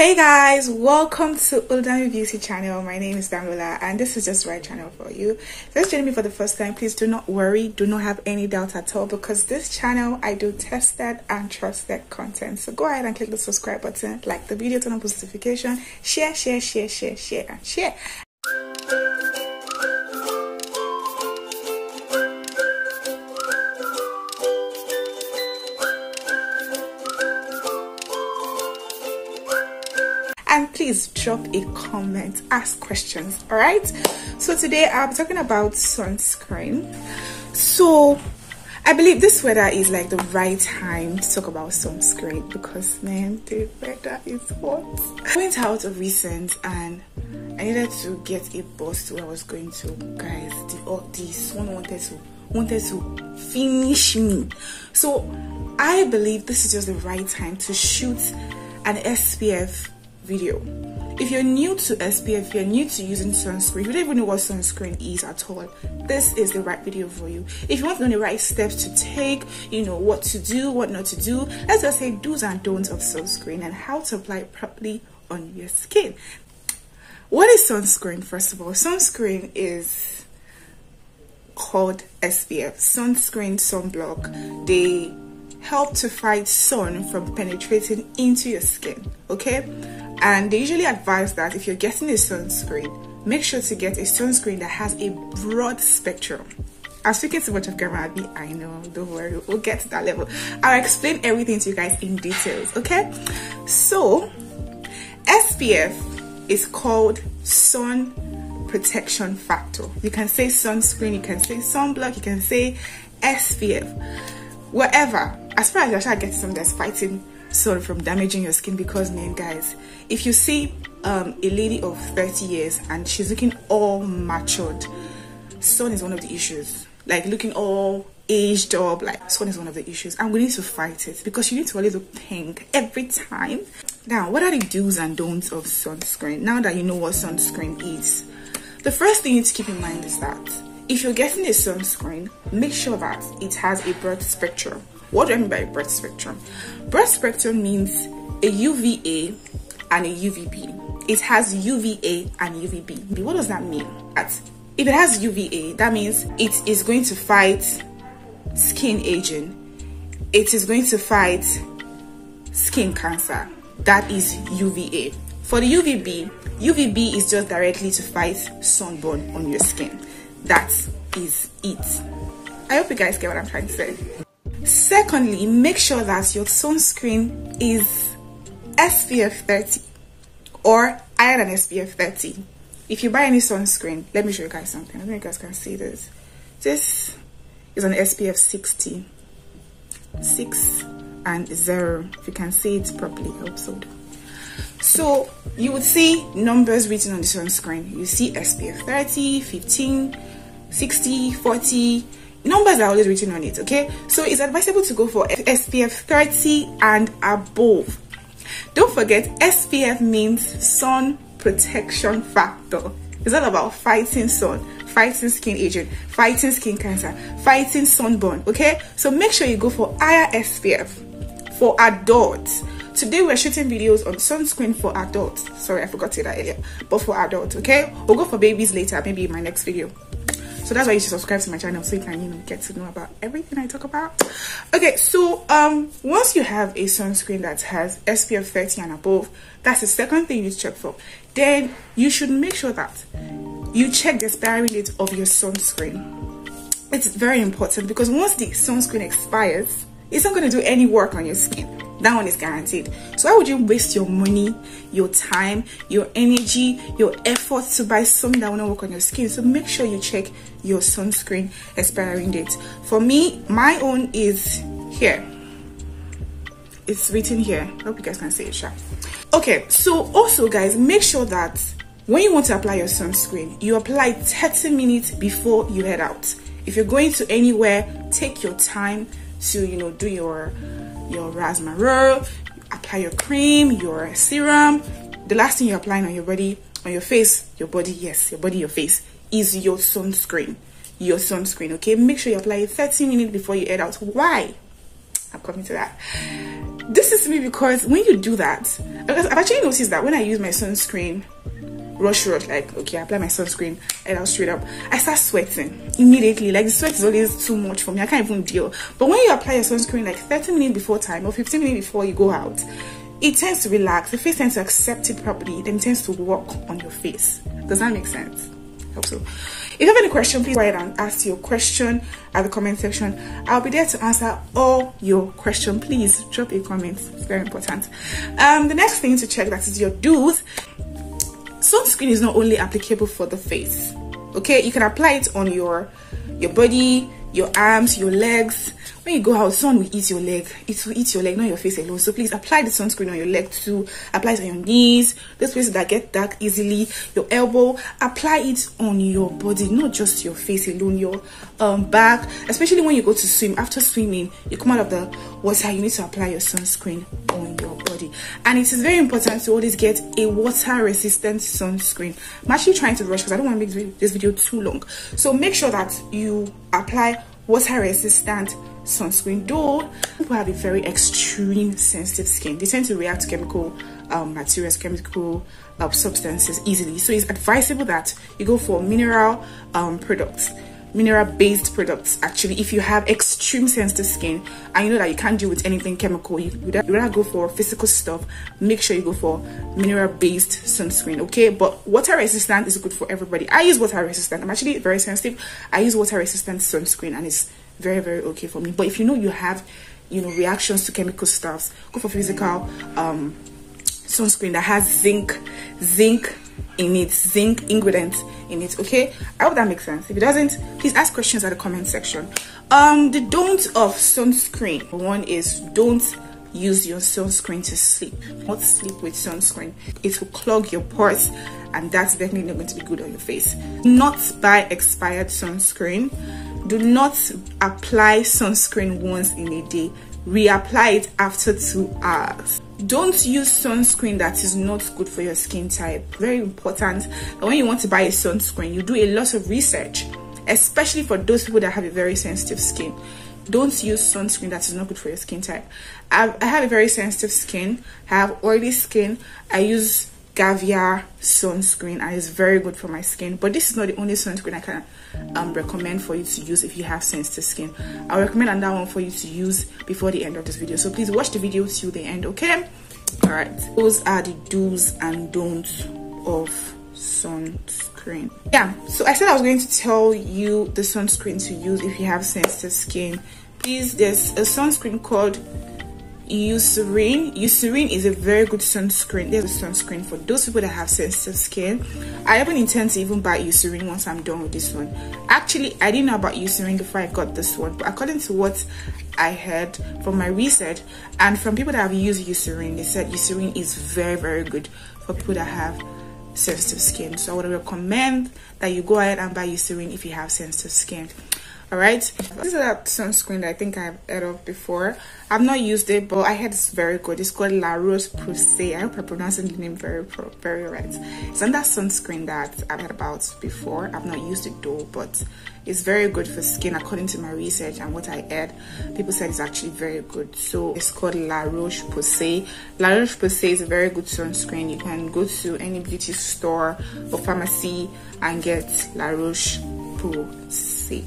Hey guys, welcome to Uldami Beauty channel. My name is Damola and this is just the right channel for you. If you're joining me for the first time, please do not worry, do not have any doubt at all, because this channel I do tested and trusted content. So go ahead and click the subscribe button, like the video, turn on post notification, share and share. And please drop a comment, ask questions. All right, so today I'm talking about sunscreen. So I believe this weather is like the right time to talk about sunscreen, because man, the weather is hot. I went out of recent and I needed to get a bus to where I was going to. Guys, the sun wanted to finish me. So I believe this is just the right time to shoot an SPF video. If you're new to SPF, if you're new to using sunscreen, you don't even know what sunscreen is at all, this is the right video for you. If you want to know the right steps to take, you know what to do, what not to do, let's just say do's and don'ts of sunscreen and how to apply it properly on your skin. What is sunscreen? First of all, sunscreen is called SPF, sunscreen, sunblock. They help to fight sun from penetrating into your skin, okay? And they usually advise that if you're getting a sunscreen, make sure to get a sunscreen that has a broad spectrum. I'm speaking too much of camera, Abby, I know, don't worry, we'll get to that level. I'll explain everything to you guys in details, okay? So SPF is called sun protection factor. You can say sunscreen, you can say sunblock, you can say SPF, whatever, as far as you're trying to get something that's fighting sun from damaging your skin. Because man, guys, if you see a lady of 30 years and she's looking all matured, sun is one of the issues. Like looking all aged up, like sun is one of the issues, and we need to fight it, because you need to always look pink every time. Now, what are the do's and don'ts of sunscreen? Now that you know what sunscreen is, the first thing you need to keep in mind is that if you're getting a sunscreen, make sure that it has a broad spectrum. What do I mean by broad spectrum? Broad spectrum means a UVA and a UVB. It has UVA and UVB. What does that mean? If it has UVA, that means it is going to fight skin aging. It is going to fight skin cancer. That is UVA. For the UVB is just directly to fight sunburn on your skin. That is it. I hope you guys get what I'm trying to say. Secondly, make sure that your sunscreen is SPF 30 or higher than SPF 30. If you buy any sunscreen, let me show you guys something. I don't know if you guys can see this. This is an SPF 60, 6 and 0. If you can see it properly, I hope so. So you would see numbers written on the sunscreen. You see SPF 30, 15, 60, 40. Numbers are always written on it, okay? So it's advisable to go for SPF 30 and above. Don't forget, SPF means sun protection factor. It's all about fighting sun, fighting skin aging, fighting skin cancer, fighting sunburn, okay? So make sure you go for higher SPF for adults. Today we're shooting videos on sunscreen for adults. Sorry, I forgot to say that earlier. But for adults, okay? We'll go for babies later, maybe in my next video. So that's why you should subscribe to my channel, so you can, get to know about everything I talk about. Okay, so once you have a sunscreen that has SPF 30 and above, that's the second thing you need to check for. Then you should make sure that you check the expiry date of your sunscreen. It's very important, because once the sunscreen expires, it's not going to do any work on your skin. That one is guaranteed. So why would you waste your money, your time, your energy, your effort to buy something that will not work on your skin? So make sure you check your sunscreen expiring date. For me, my own is here. It's written here. I hope you guys can see it, sure. Okay, so also guys, make sure that when you want to apply your sunscreen, you apply 30 minutes before you head out. If you're going to anywhere, take your time to, do your razzmatazz, apply your cream, your serum. The last thing you're applying on your body, on your face, your body, yes, your body, your face, is your sunscreen. Your sunscreen, okay? Make sure you apply it 30 minutes before you head out. Why? I'm coming to that. This is me because when you do that, because I've actually noticed that when I use my sunscreen, rush, like, okay, I apply my sunscreen and I'll straight up, I start sweating immediately. Like, the sweat is always too much for me. I can't even deal. But when you apply your sunscreen like 30 minutes before time or 15 minutes before you go out, it tends to relax. The face tends to accept it properly. Then it tends to work on your face. Does that make sense? I hope so. If you have any question, please go ahead and ask your question at the comment section. I'll be there to answer all your questions. Please drop a comment. It's very important. The next thing to check, that is your do's. Sunscreen is not only applicable for the face. Okay, you can apply it on your body, your arms, your legs. When you go out, sun will eat your leg. It will eat your leg, not your face alone. So please apply the sunscreen on your leg too. Apply it on your knees, those places that get dark easily, your elbow. Apply it on your body, not just your face alone, your back. Especially when you go to swim. After swimming, you come out of the water, you need to apply your sunscreen on your body. And it is very important to always get a water resistant sunscreen. I'm actually trying to rush because I don't want to make this video too long. So make sure that you apply water resistant sunscreen. Though people have a very extreme sensitive skin, they tend to react to chemical materials, chemical substances easily. So it's advisable that you go for mineral products, mineral based products. Actually, if you have extreme sensitive skin and you know that you can't deal with anything chemical, you rather go for physical stuff, make sure you go for mineral based sunscreen. Okay, but water resistant is good for everybody. I use water resistant. I'm actually very sensitive. I use water resistant sunscreen and it's very, very okay for me. But if you know you have, you know, reactions to chemical stuffs, go for physical sunscreen that has zinc in it, zinc ingredients in it. Okay, I hope that makes sense. If it doesn't, please ask questions at the comment section. The don'ts of sunscreen. One is don't use your sunscreen to sleep. Not sleep with sunscreen. It will clog your pores and that's definitely not going to be good on your face. Not buy expired sunscreen. Do not apply sunscreen once in a day. Reapply it after 2 hours. Don't use sunscreen that is not good for your skin type. Very important that when you want to buy a sunscreen, you do a lot of research, especially for those people that have a very sensitive skin. Don't use sunscreen that is not good for your skin type. I have a very sensitive skin. I have oily skin. I use Gavia sunscreen and it's very good for my skin, but this is not the only sunscreen I can recommend for you to use if you have sensitive skin. I'll recommend another one for you to use before the end of this video, so please watch the video till the end. Okay, all right, those are the do's and don'ts of sunscreen. Yeah, so I said I was going to tell you the sunscreen to use if you have sensitive skin. Please, there's a sunscreen called Eucerin. Eucerin is a very good sunscreen. There's a sunscreen for those people that have sensitive skin. I even intend to even buy Eucerin once I'm done with this one. Actually, I didn't know about Eucerin before I got this one, but according to what I heard from my research and from people that have used Eucerin, they said Eucerin is very, very good for people that have sensitive skin. So I would recommend that you go ahead and buy Eucerin if you have sensitive skin. All right, this is a sunscreen that I think I've heard of before. I've not used it, but I heard it's very good. It's called La Roche-Posay. I hope I'm pronouncing the name very right. It's another sunscreen that I've heard about before. I've not used it though, but it's very good for skin according to my research and what I heard. People said it's actually very good. So it's called La Roche-Posay. La Roche-Posay is a very good sunscreen. You can go to any beauty store or pharmacy and get La Roche-Posay.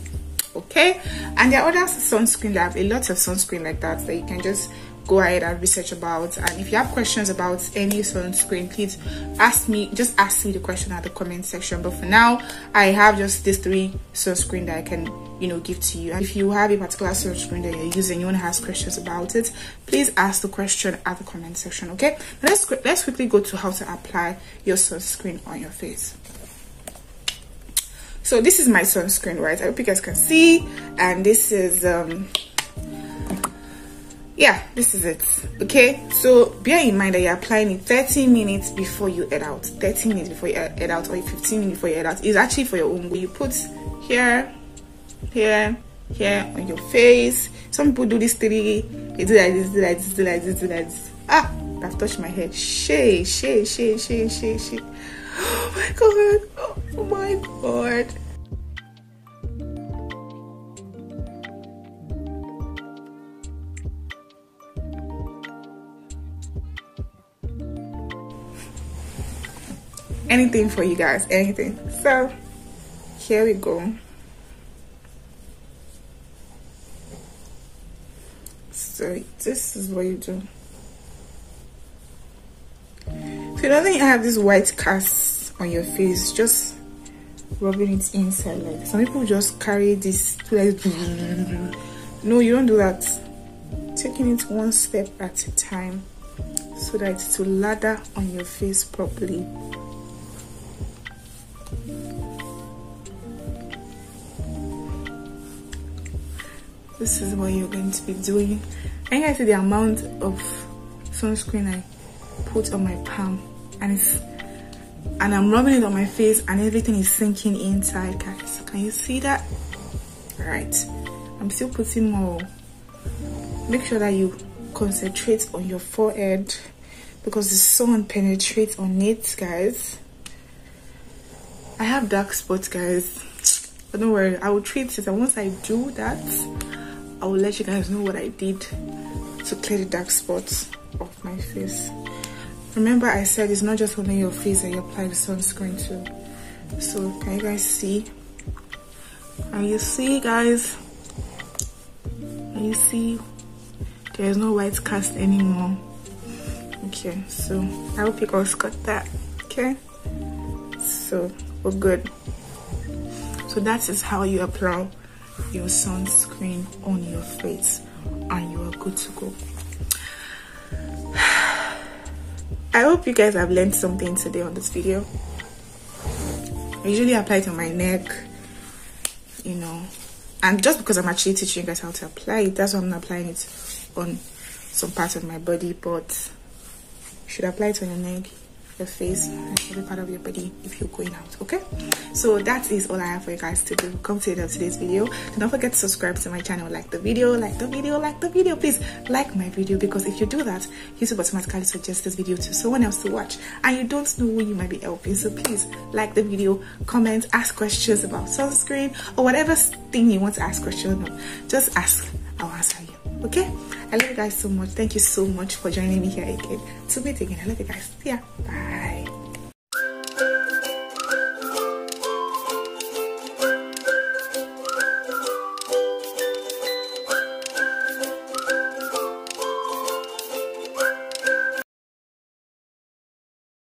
Okay, and there are other sunscreen that have a lot of sunscreen like that you can just go ahead and research about. And if you have questions about any sunscreen, please ask me the question at the comment section. But for now, I have just these 3 sunscreen that I can, you know, give to you. And if you have a particular sunscreen that you're using, you want to ask questions about it, please ask the question at the comment section. Okay, now let's quickly go to how to apply your sunscreen on your face. So this is my sunscreen, right? I hope you guys can see. And this is yeah, this is it. Okay, so bear in mind that you're applying it 30 minutes before you head out. 30 minutes before you head out, or 15 minutes before you head out. It's actually for your own good. You put here on your face. Some people do this 3. They do like this, do like this, do like this, do like this. Ah, I've touched my head. Shay. Oh my god. Oh my god. anything for you guys, anything. So here we go. So this is what you do. So you don't think you have this white cast on your face, just rubbing it inside. Like some people just carry this like, no, you don't do that. Taking it one step at a time so that it will lather on your face properly. This is what you're going to be doing. And you guys see the amount of sunscreen I put on my palm, and I'm rubbing it on my face, and everything is sinking inside, guys. Can you see that? All right, I'm still putting more. Make sure that you concentrate on your forehead because the sun penetrates on it, guys. I have dark spots, guys, but don't worry, I will treat it, and once I do that, I will let you guys know what I did to clear the dark spots off my face. Remember, I said it's not just only your face that you apply the sunscreen to. So can you guys see? Can you see, guys? Can you see? There is no white cast anymore. Okay, so I hope you guys got that. Okay, so we're good. So that is how you apply your sunscreen on your face, and you are good to go. I hope you guys have learned something today on this video. I usually apply it on my neck, you know, and just because I'm actually teaching you guys how to apply it, that's why I'm not applying it on some parts of my body, but you should apply it on your neck, your face, and every part of your body if you're going out. Okay, so that is all I have for you guys to do. Come to the end of today's video. Don't forget to subscribe to my channel, like the video, please like my video, because if you do that, YouTube automatically suggests this video to someone else to watch, and you don't know who you might be helping. So please like the video, comment, ask questions about sunscreen or whatever thing you want to ask questions on. Just ask, I'll answer you. Okay, I love you guys so much. Thank you so much for joining me here again. To meet again. I love you guys. Yeah, bye.